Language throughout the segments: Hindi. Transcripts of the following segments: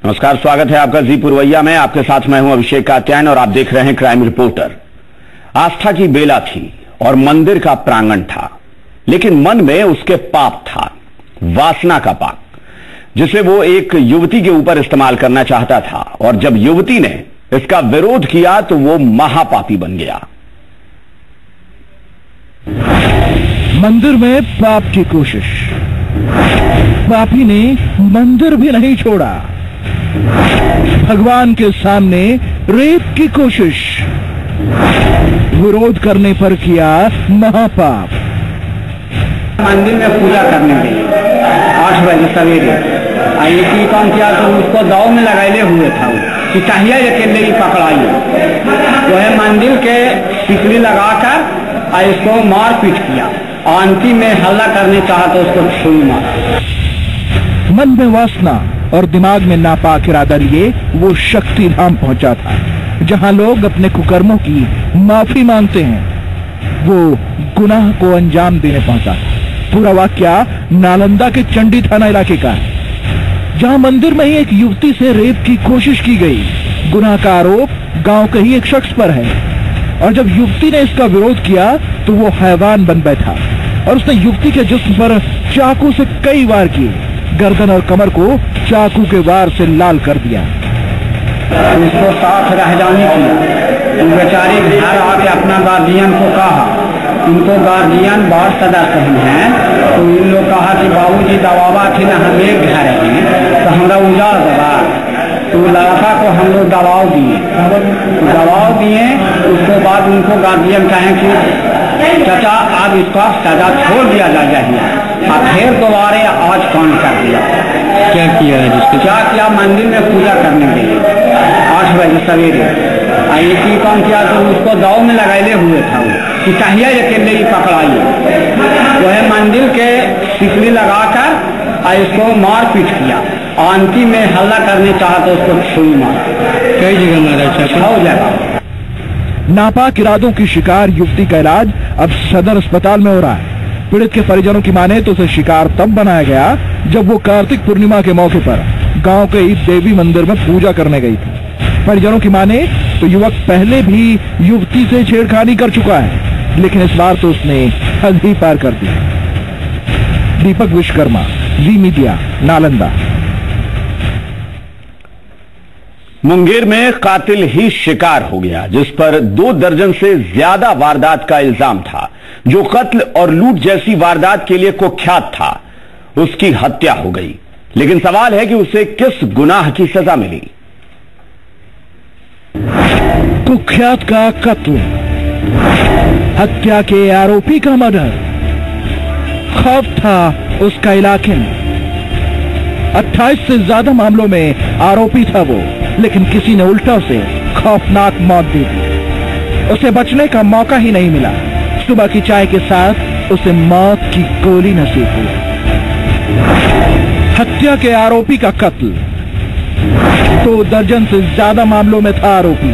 नमस्कार, स्वागत है आपका जी पुरवैया में। आपके साथ मैं हूं अभिषेक कात्यायन और आप देख रहे हैं क्राइम रिपोर्टर। आस्था की बेला थी और मंदिर का प्रांगण था, लेकिन मन में उसके पाप था, वासना का पाप, जिसे वो एक युवती के ऊपर इस्तेमाल करना चाहता था। और जब युवती ने इसका विरोध किया तो वो महापापी बन गया। मंदिर में पाप की कोशिश, पापी ने मंदिर भी नहीं छोड़ा। भगवान के सामने रेप की कोशिश, विरोध करने पर किया महापाप। मंदिर में पूजा करने गई 8 बजे सवेरे, आइए की काम किया तो उसको दाव में लगाए हुए था कि चाहिए अकेले ही पकड़ाइए। वह मंदिर के सिकड़ी लगाकर इसको मार पीट किया। अंतिम में हल्ला करने चाहा तो उसको छुरी मारा। मन में वासना और दिमाग में नापाक इरादा लिए वो शक्ति धाम पहुंचा था, जहां लोग अपने कुकर्मों की माफी मांगते हैं। वो गुनाह को अंजाम देने पहुंचा था। पूरा वाकया नालंदा के चंडी थाना इलाके का है, जहां मंदिर में ही एक युवती से रेप की कोशिश की गई। गुनाह का आरोप गांव के ही एक शख्स पर है, और जब युवती ने इसका विरोध किया तो वो हैवान बन बैठा और उसने युवती के जिस्म पर चाकू से कई वार किए। गर्दन और कमर को चाकू के वार से लाल कर दिया। उसको साथ रह जाने की बेचारे घर आके अपना गार्जियन को कहा। उनको गार्जियन बाहर सदस्य हैं, तो इन लोग कहा कि बाबूजी दबावा थी ना, हम एक घर हैं तो हमारा उजाड़ दबा। तो लड़का को हम लोग दबाव दिए। उसके बाद उनको गार्जियन कहें कि चाचा अब इसका सजा छोड़ दिया जाए। अब फिर दोबारे आज कौन कर दिया। क्या किया है जिसको? क्या किया, मंदिर में पूजा करने के लिए 8 बजे सवेरे, आइए की काम किया तो उसको दाव में लगाए हुए था कि चाहिए अकेले ही पकड़ाइए। वह मंदिर के सिकड़ी लगाकर इसको मार पीट किया। अंतिम में हल्ला करने चाहा तो उसको छुरी मारा। कई जगह मारा, 6 जगह। नापाक इरादों की शिकार युवती का इलाज अब सदर अस्पताल में हो रहा है। पीड़ित के परिजनों की माने तो उसे शिकार तब बनाया गया जब वो कार्तिक पूर्णिमा के मौके पर गांव के ही देवी मंदिर में पूजा करने गई थी। परिजनों की माने तो युवक पहले भी युवती से छेड़खानी कर चुका है, लेकिन इस बार तो उसने हद ही पार कर दी। दीपक विश्वकर्मा, जी मीडिया, नालंदा। मुंगेर में कातिल ही शिकार हो गया, जिस पर 2 दर्जन से ज्यादा वारदात का इल्जाम था। जो कत्ल और लूट जैसी वारदात के लिए कुख्यात था, उसकी हत्या हो गई। लेकिन सवाल है कि उसे किस गुनाह की सजा मिली। कुख्यात का कत्ल, हत्या के आरोपी का मर्डर। खौफ था उसका इलाके में। 28 से ज्यादा मामलों में आरोपी था वो, लेकिन किसी ने उल्टा उसे खौफनाक मौत दे दी। उसे बचने का मौका ही नहीं मिला। सुबह की चाय के साथ उसे मौत की गोली नसीब हुई। हत्या के आरोपी का कत्ल, 2 दर्जन से ज्यादा मामलों में था आरोपी।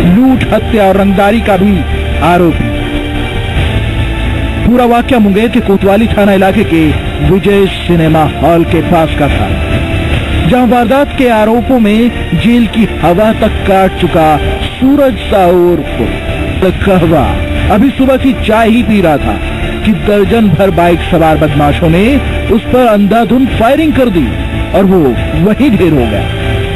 लूट, हत्या और रंगदारी का भी आरोपी। पूरा वाकया मुंगेर के कोतवाली थाना इलाके के विजय सिनेमा हॉल के पास का था, जहां वारदात के आरोपों में जेल की हवा तक काट चुका सूरज साहू कहवा अभी सुबह की चाय ही पी रहा था कि दर्जन भर बाइक सवार बदमाशों ने उस पर अंधाधुंध फायरिंग कर दी और वो वहीं ढेर हो गया।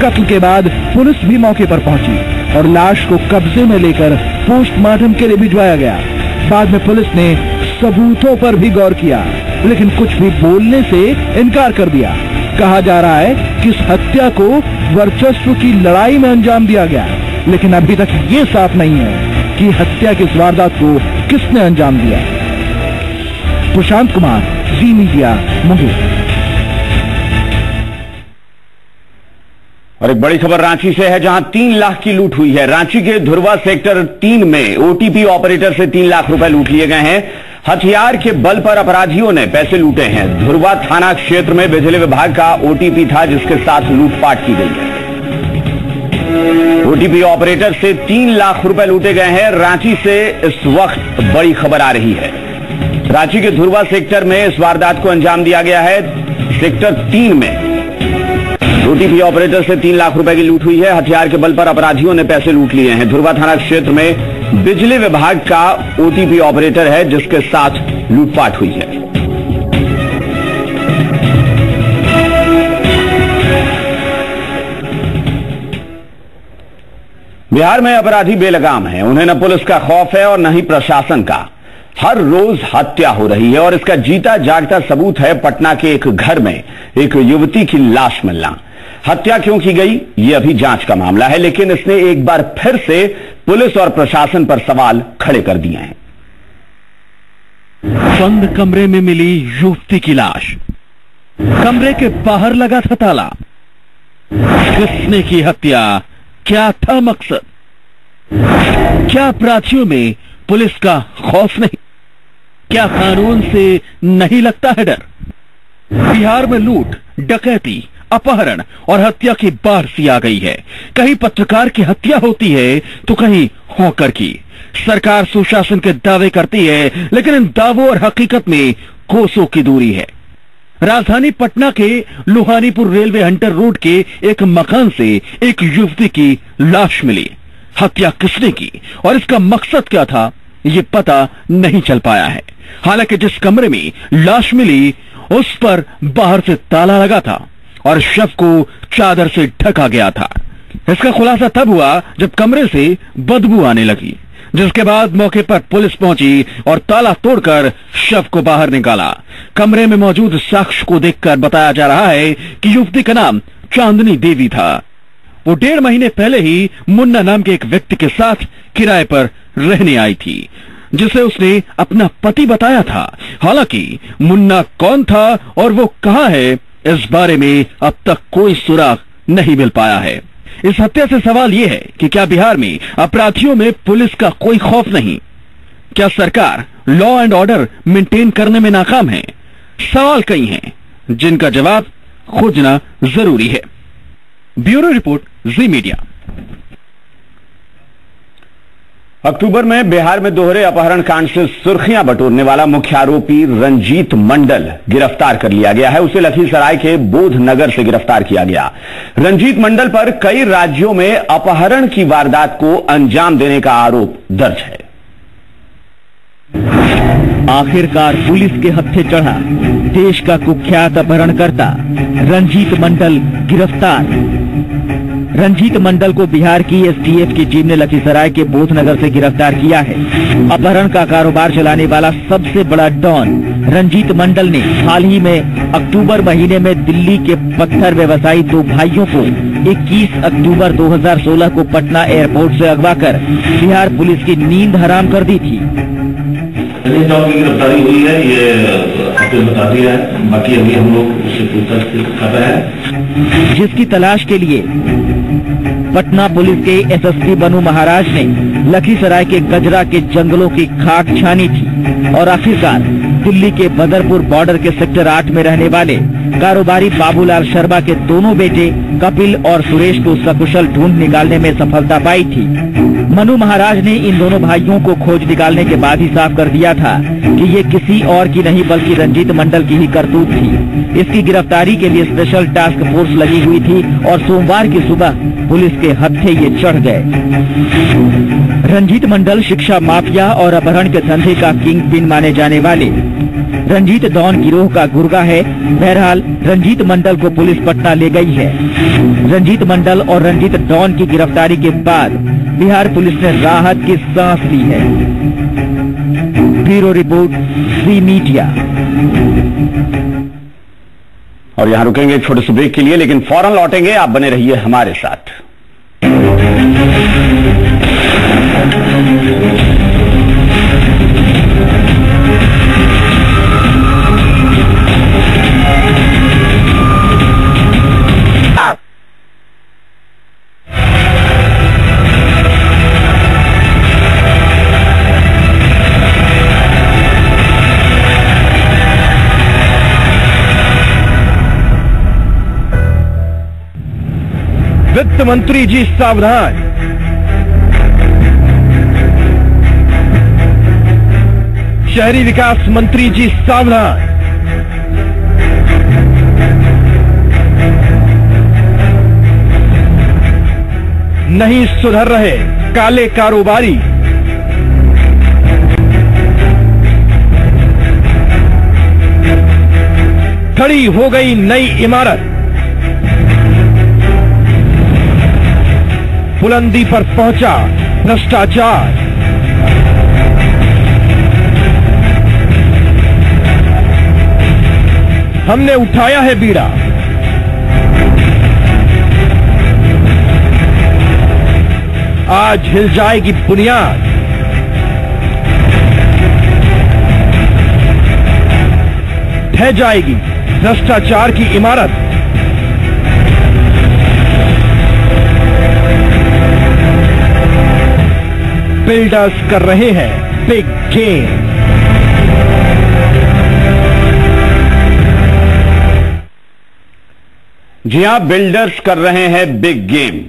कत्ल के बाद पुलिस भी मौके पर पहुंची और लाश को कब्जे में लेकर पोस्टमार्टम के लिए भिजवाया गया। बाद में पुलिस ने सबूतों पर भी गौर किया, लेकिन कुछ भी बोलने से इनकार कर दिया। कहा जा रहा है कि इस हत्या को वर्चस्व की लड़ाई में अंजाम दिया गया, लेकिन अभी तक ये साफ नहीं है कि हत्या की इस वारदात को किसने अंजाम दिया। प्रशांत कुमार, जी मीडिया, मुंगेर। और एक बड़ी खबर रांची से है, जहां 3 लाख की लूट हुई है। रांची के धुरवा सेक्टर 3 में ओटीपी ऑपरेटर से 3 लाख रुपए लूट लिए गए हैं। हथियार के बल पर अपराधियों ने पैसे लूटे हैं। धुरवा थाना क्षेत्र में बिजली विभाग का ओटीपी था, जिसके साथ लूटपाट की गई है। ओटीपी ऑपरेटर से 3 लाख रुपए लूटे गए हैं। रांची से इस वक्त बड़ी खबर आ रही है। रांची के धुरवा सेक्टर में इस वारदात को अंजाम दिया गया है। सेक्टर 3 में ओटीपी ऑपरेटर से 3 लाख रुपए की लूट हुई है। हथियार के बल पर अपराधियों ने पैसे लूट लिए हैं। धुरवा थाना क्षेत्र में बिजली विभाग का ओटीपी ऑपरेटर है जिसके साथ लूटपाट हुई है। बिहार में अपराधी बेलगाम हैं। उन्हें न पुलिस का खौफ है और न ही प्रशासन का। हर रोज हत्या हो रही है और इसका जीता जागता सबूत है पटना के एक घर में एक युवती की लाश मिलना। हत्या क्यों की गई ये अभी जांच का मामला है, लेकिन इसने एक बार फिर से पुलिस और प्रशासन पर सवाल खड़े कर दिए हैं। बंद कमरे में मिली युवती की लाश। कमरे के बाहर लगा था ताला। किसने की हत्या? क्या था मकसद? क्या अपराधियों में पुलिस का खौफ नहीं? क्या कानून से नहीं लगता है डर? बिहार में लूट, डकैती, अपहरण और हत्या की बाढ़ सी आ गई है। कहीं पत्रकार की हत्या होती है तो कहीं हॉकर की। सरकार सुशासन के दावे करती है, लेकिन इन दावों और हकीकत में कोसों की दूरी है। राजधानी पटना के लोहानीपुर रेलवे हंटर रोड के एक मकान से एक युवती की लाश मिली। हत्या किसने की और इसका मकसद क्या था ये पता नहीं चल पाया है। हालांकि जिस कमरे में लाश मिली उस पर बाहर से ताला लगा था और शव को चादर से ढका गया था। इसका खुलासा तब हुआ जब कमरे से बदबू आने लगी, जिसके बाद मौके पर पुलिस पहुंची और ताला तोड़कर शव को बाहर निकाला। कमरे में मौजूद साक्ष्य को देखकर बताया जा रहा है कि युवती का नाम चांदनी देवी था। वो 1.5 महीने पहले ही मुन्ना नाम के एक व्यक्ति के साथ किराए पर रहने आई थी, जिसे उसने अपना पति बताया था। हालांकि मुन्ना कौन था और वो कहां है, इस बारे में अब तक कोई सुराग नहीं मिल पाया है। इस हत्या से सवाल यह है कि क्या बिहार में अपराधियों में पुलिस का कोई खौफ नहीं? क्या सरकार लॉ एंड ऑर्डर मेंटेन करने में नाकाम है? सवाल कई हैं जिनका जवाब खोजना जरूरी है। ब्यूरो रिपोर्ट, जी मीडिया। अक्टूबर में बिहार में दोहरे अपहरण कांड से सुर्खियां बटोरने वाला मुख्य आरोपी रंजीत मंडल गिरफ्तार कर लिया गया है। उसे लखीसराय के बोधनगर से गिरफ्तार किया गया। रंजीत मंडल पर कई राज्यों में अपहरण की वारदात को अंजाम देने का आरोप दर्ज है। आखिरकार पुलिस के हत्थे चढ़ा देश का कुख्यात अपहरणकर्ता रंजीत मंडल गिरफ्तार। रंजीत मंडल को बिहार की एसटीएफ की टीम ने लखीसराय के बोधनगर से गिरफ्तार किया है। अपहरण का कारोबार चलाने वाला सबसे बड़ा डॉन रंजीत मंडल ने हाल ही में अक्टूबर महीने में दिल्ली के पत्थर व्यवसायी 2 भाइयों को 21 अक्टूबर 2016 को पटना एयरपोर्ट से अगवा कर बिहार पुलिस की नींद हराम कर दी थी। की गिरफ्तारी हुई है, ये आपको बता दिया है। बाकी अभी हम लोग उससे पूछताछ कर रहे हैं। जिसकी तलाश के लिए पटना पुलिस के एसएसपी बनू महाराज ने लखीसराय के गजरा के जंगलों की खाक छानी थी और आखिरकार दिल्ली के बदरपुर बॉर्डर के सेक्टर 8 में रहने वाले कारोबारी बाबूलाल शर्मा के दोनों बेटे कपिल और सुरेश को सकुशल ढूंढ निकालने में सफलता पाई थी। मनु महाराज ने इन दोनों भाइयों को खोज निकालने के बाद ही साफ कर दिया था कि ये किसी और की नहीं बल्कि रंजीत मंडल की ही करतूत थी। इसकी गिरफ्तारी के लिए स्पेशल टास्क फोर्स लगी हुई थी और सोमवार की सुबह पुलिस के हत्थे ये चढ़ गए। रंजीत मंडल शिक्षा माफिया और अपहरण के धंधे का किंग पिन माने जाने वाले रंजीत डॉन गिरोह का गुर्गा है। बहरहाल रंजीत मंडल को पुलिस पटना ले गई है। रंजीत मंडल और रंजीत डॉन की गिरफ्तारी के बाद बिहार पुलिस ने राहत की सांस ली है। ब्यूरो रिपोर्ट, जी मीडिया। और यहां रुकेंगे एक छोटे से ब्रेक के लिए, लेकिन फौरन लौटेंगे। आप बने रहिए हमारे साथ। वित्त मंत्री जी सावधान। शहरी विकास मंत्री जी सावधान। नहीं सुधर रहे काले कारोबारी। खड़ी हो गई नई इमारत, बुलंदी पर पहुंचा भ्रष्टाचार। हमने उठाया है बीड़ा, आज हिल जाएगी बुनियाद। ढह जाएगी भ्रष्टाचार की इमारत। बिल्डर्स कर रहे हैं बिग गेम। जी हां, बिल्डर्स कर रहे हैं बिग गेम।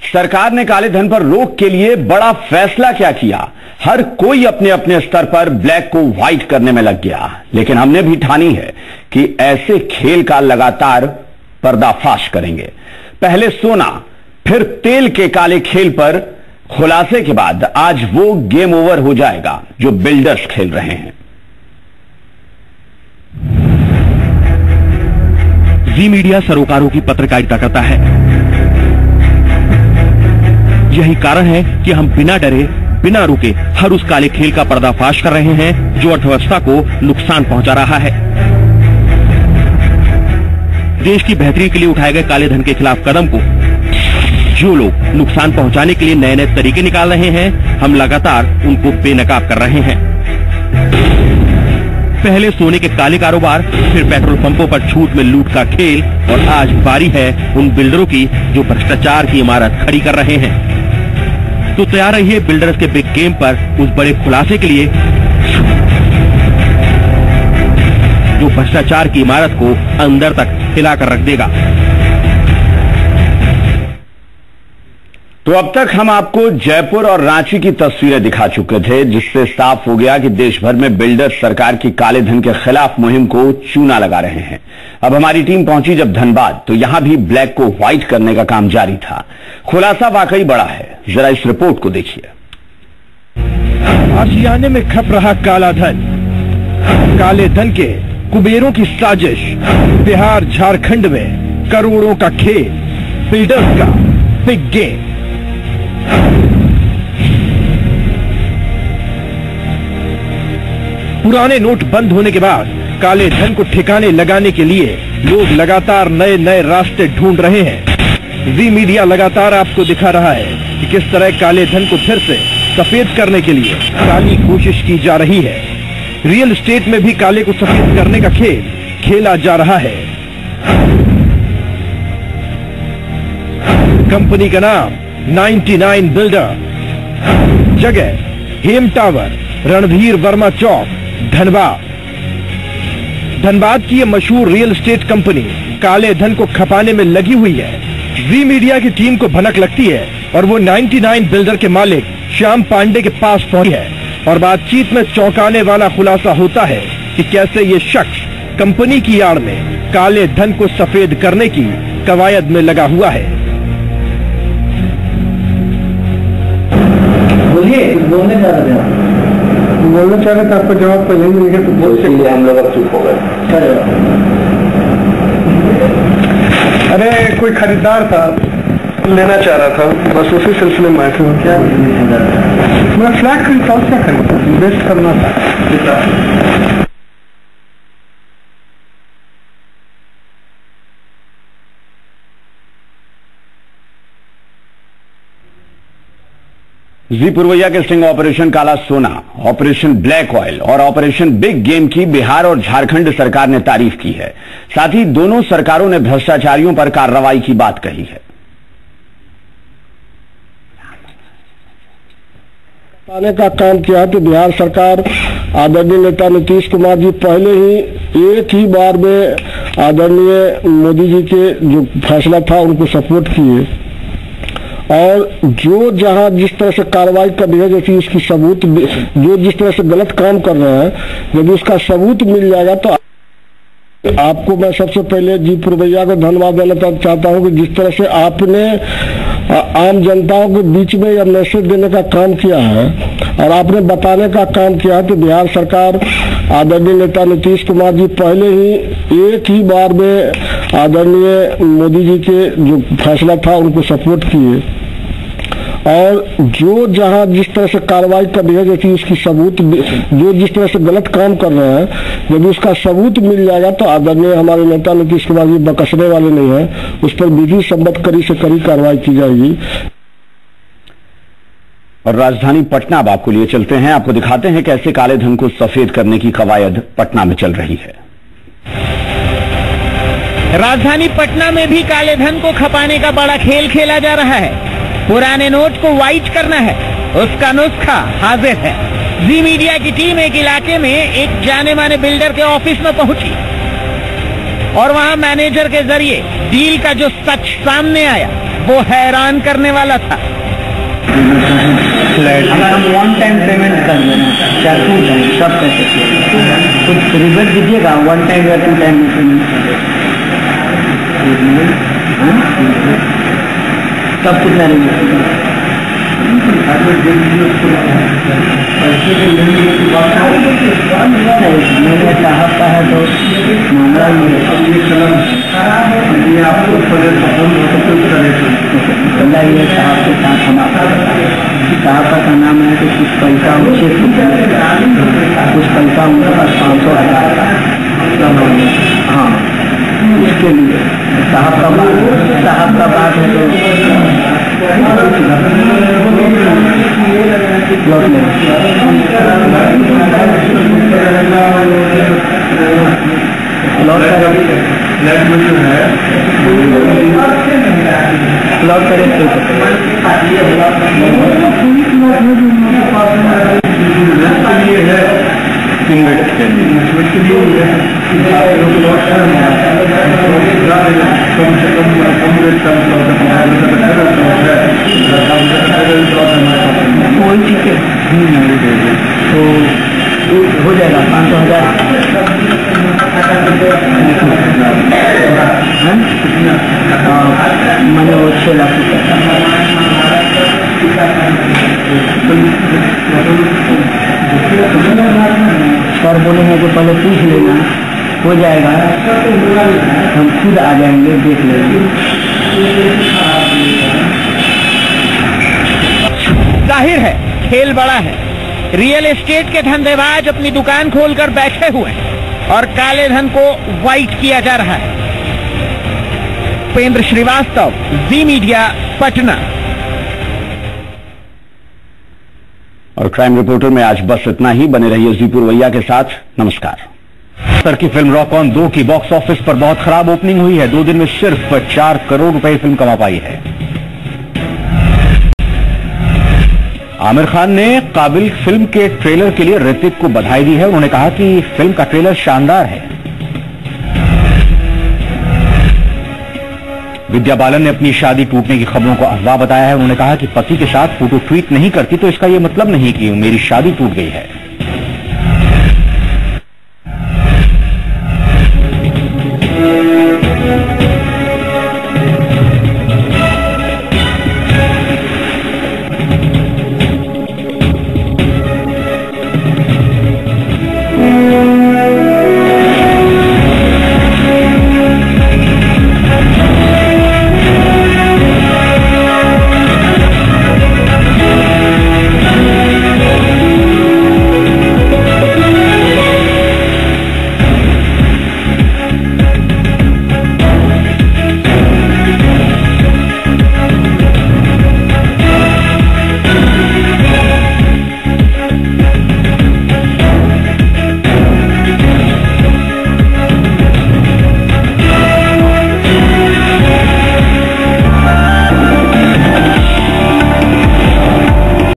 सरकार ने काले धन पर रोक के लिए बड़ा फैसला क्या किया? हर कोई अपने अपने स्तर पर ब्लैक को व्हाइट करने में लग गया, लेकिन हमने भी ठानी है कि ऐसे खेल का लगातार पर्दाफाश करेंगे। पहले सोना फिर तेल के काले खेल पर खुलासे के बाद आज वो गेम ओवर हो जाएगा जो बिल्डर्स खेल रहे हैं। जी मीडिया सरोकारों की पत्रकारिता करता है। यही कारण है कि हम बिना डरे बिना रुके हर उस काले खेल का पर्दाफाश कर रहे हैं जो अर्थव्यवस्था को नुकसान पहुंचा रहा है। देश की बेहतरी के लिए उठाए गए काले धन के खिलाफ कदम को जो लोग नुकसान पहुंचाने के लिए नए नए तरीके निकाल रहे हैं, हम लगातार उनको बेनकाब कर रहे हैं। पहले सोने के काले कारोबार, फिर पेट्रोल पंपों पर छूट में लूट का खेल, और आज बारी है उन बिल्डरों की जो भ्रष्टाचार की इमारत खड़ी कर रहे हैं। तो तैयार रहिए बिल्डर्स के बिग गेम पर उस बड़े खुलासे के लिए जो भ्रष्टाचार की इमारत को अंदर तक हिलाकर रख देगा। तो अब तक हम आपको जयपुर और रांची की तस्वीरें दिखा चुके थे, जिससे साफ हो गया कि देश भर में बिल्डर्स सरकार की काले धन के खिलाफ मुहिम को चूना लगा रहे हैं। अब हमारी टीम पहुंची जब धनबाद, तो यहां भी ब्लैक को व्हाइट करने का काम जारी था। खुलासा वाकई बड़ा है, जरा इस रिपोर्ट को देखिए। आशियाने में खप रहा काला धन, काले धन के कुबेरों की साजिश, बिहार झारखंड में करोड़ों का खेल, बिल्डर्स का बिग गेम। पुराने नोट बंद होने के बाद काले धन को ठिकाने लगाने के लिए लोग लगातार नए नए रास्ते ढूंढ रहे हैं। जी मीडिया लगातार आपको दिखा रहा है कि किस तरह काले धन को फिर से सफेद करने के लिए काली कोशिश की जा रही है। रियल एस्टेट में भी काले को सफेद करने का खेल खेला जा रहा है। कंपनी का नाम 99 बिल्डर, जगह हेम टावर, रणधीर वर्मा चौक, धनबाद। धनबाद की यह मशहूर रियल एस्टेट कंपनी काले धन को खपाने में लगी हुई है। जी मीडिया की टीम को भनक लगती है और वो 99 बिल्डर के मालिक श्याम पांडे के पास पहुंची है और बातचीत में चौंकाने वाला खुलासा होता है कि कैसे ये शख्स कंपनी की आड़ में काले धन को सफेद करने की कवायद में लगा हुआ है। बोलिए, बोलने जा रहे हैं। बोलना चाह रहे थे, आपका जवाब पहले ही मिल गया, तो इसलिए हम लोग अब चुप हो गए। अरे कोई खरीदार था, लेना चाह रहा था, बस उसी सिलसिले में आए थे। क्या मैं फ्लैट खरीदता हूँ, क्या खरीदता, इन्वेस्ट करना था। जी पुरवैया के स्टिंग ऑपरेशन काला सोना, ऑपरेशन ब्लैक ऑयल और ऑपरेशन बिग गेम की बिहार और झारखंड सरकार ने तारीफ की है। साथ ही दोनों सरकारों ने भ्रष्टाचारियों पर कार्रवाई की बात कही है। बताने का काम किया कि बिहार सरकार आदरणीय नेता नीतीश कुमार जी पहले ही एक ही बार में आदरणीय मोदी जी के जो फैसला था उनको सपोर्ट किए, और जो जहां जिस तरह से कार्रवाई कर रही है, जैसे इसकी सबूत, जो जिस तरह से गलत काम कर रहे हैं, यदि उसका सबूत मिल जाएगा तो आपको मैं सबसे पहले जी पुरवैया को धन्यवाद देना चाहता हूं कि जिस तरह से आपने आम जनताओं के बीच में यह मैसेज देने का काम किया है और आपने बताने का काम किया है कि बिहार सरकार आदरणीय नेता नीतीश कुमार जी पहले ही एक ही बार में आदरणीय मोदी जी के जो फैसला था उनको सपोर्ट किए और जो जहां जिस तरह से कार्रवाई कर रही है जैसे उसकी सबूत जो जिस तरह से गलत काम कर रहे हैं यदि उसका सबूत मिल जाएगा तो आदरणीय हमारे नेता नीतीश कुमार जी बकसने वाले नहीं है, उस पर विधि सम्मत कड़ी से कड़ी कार्रवाई की जाएगी। और राजधानी पटना अब आपको लिए चलते हैं, आपको दिखाते हैं कैसे काले धन को सफेद करने की कवायद पटना में चल रही है। राजधानी पटना में भी काले धन को खपाने का बड़ा खेल खेला जा रहा है। पुराने नोट को व्हाइट करना है, उसका नुस्खा हाजिर है। जी मीडिया की टीम एक इलाके में एक जाने माने बिल्डर के ऑफिस में पहुंची और वहां मैनेजर के जरिए डील का जो सच सामने आया वो हैरान करने वाला था। अगर हम वन टाइम पेमेंट कर देना या 2 टाइम सब पैसे कुछ रिबेट दीजिएगा, 1 टाइम या 2 टाइम में पेमेंट सब कितना मैंने साहब का है तो मामला ये साहब के साथ हम साहब का नाम है कि कुछ पैसा उनसे कुछ पैसा उनके पास 500,000 का, हाँ उसके लिए साहब का बात है तो प्लॉट कोई चीज तो हो जाएगा 500,000 मैंने वो 6 लाख सर बोले हैं कि पहले पूछ लेना, हो जाएगा हम खुद आ जाएंगे देख लेंगे। जाहिर है खेल बड़ा है। रियल एस्टेट के धंधेबाज अपनी दुकान खोलकर बैठे हुए हैं और काले धन को व्हाइट किया जा रहा है। उपेंद्र श्रीवास्तव, जी मीडिया, पटना। और क्राइम रिपोर्टर में आज बस इतना ही। बने रहिए जी पुरवैया के साथ। नमस्कार। सर की फिल्म रॉक ऑन 2 की बॉक्स ऑफिस पर बहुत खराब ओपनिंग हुई है। 2 दिन में सिर्फ 4 करोड़ रुपए फिल्म कमा पाई है। आमिर खान ने काबिल फिल्म के ट्रेलर के लिए ऋतिक को बधाई दी है। उन्होंने कहा कि फिल्म का ट्रेलर शानदार है। विद्या बालन ने अपनी शादी टूटने की खबरों को अफवाह बताया है। उन्होंने कहा कि पति के साथ फोटो ट्वीट नहीं करती तो इसका यह मतलब नहीं कि मेरी शादी टूट गई है।